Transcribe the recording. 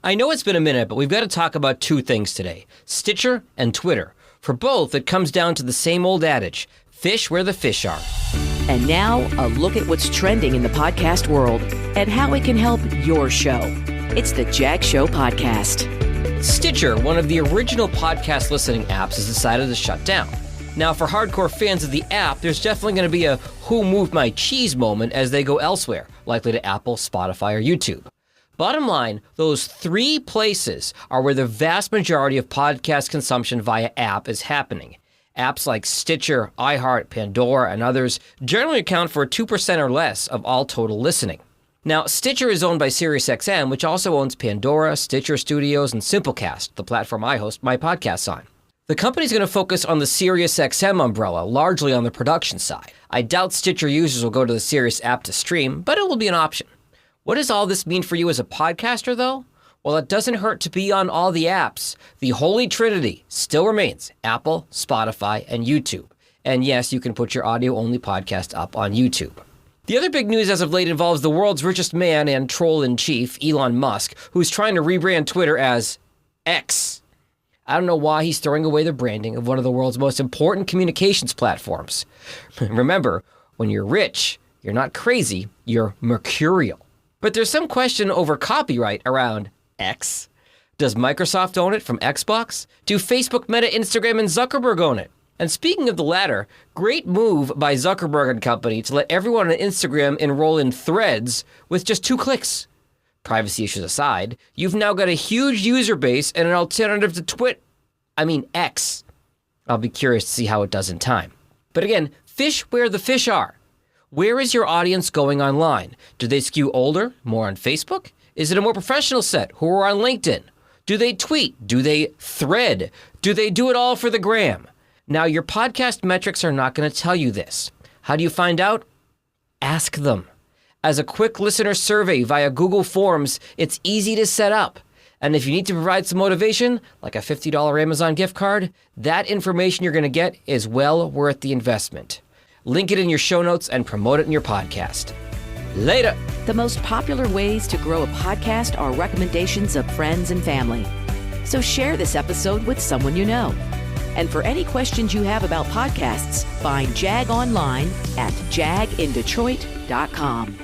I know it's been a minute, but we've got to talk about two things today, Stitcher and Twitter. For both, it comes down to the same old adage, fish where the fish are. And now, a look at what's trending in the podcast world and how it can help your show. It's the Jag Show podcast. Stitcher, one of the original podcast listening apps, has decided to shut down. Now, for hardcore fans of the app, there's definitely going to be a who moved my cheese moment as they go elsewhere, likely to Apple, Spotify, or YouTube. Bottom line, those three places are where the vast majority of podcast consumption via app is happening. Apps like Stitcher, iHeart, Pandora, and others generally account for 2% or less of all total listening. Now, Stitcher is owned by SiriusXM, which also owns Pandora, Stitcher Studios, and Simplecast, the platform I host my podcasts on. The company's going to focus on the SiriusXM umbrella, largely on the production side. I doubt Stitcher users will go to the Sirius app to stream, but it will be an option. What does all this mean for you as a podcaster, though? Well, it doesn't hurt to be on all the apps. The holy trinity still remains Apple, Spotify, and YouTube. And yes, you can put your audio-only podcast up on YouTube. The other big news as of late involves the world's richest man and troll-in-chief, Elon Musk, who's trying to rebrand Twitter as X. I don't know why he's throwing away the branding of one of the world's most important communications platforms. Remember, when you're rich, you're not crazy, you're mercurial. But there's some question over copyright around X. Does Microsoft own it from Xbox? Do Facebook, Meta, Instagram, and Zuckerberg own it? And speaking of the latter, great move by Zuckerberg and company to let everyone on Instagram enroll in Threads with just 2 clicks. Privacy issues aside, you've now got a huge user base and an alternative to X. I'll be curious to see how it does in time. But again, fish where the fish are. Where is your audience going online? Do they skew older, more on Facebook? Is it a more professional set who are on LinkedIn? Do they tweet? Do they thread? Do they do it all for the gram? Now, your podcast metrics are not going to tell you this. How do you find out? Ask them. As a quick listener survey via Google Forms, it's easy to set up. And if you need to provide some motivation, like a $50 Amazon gift card, that information you're going to get is well worth the investment. Link it in your show notes and promote it in your podcast. Later. The most popular ways to grow a podcast are recommendations of friends and family. So share this episode with someone you know. And for any questions you have about podcasts, find Jag online at jagindetroit.com.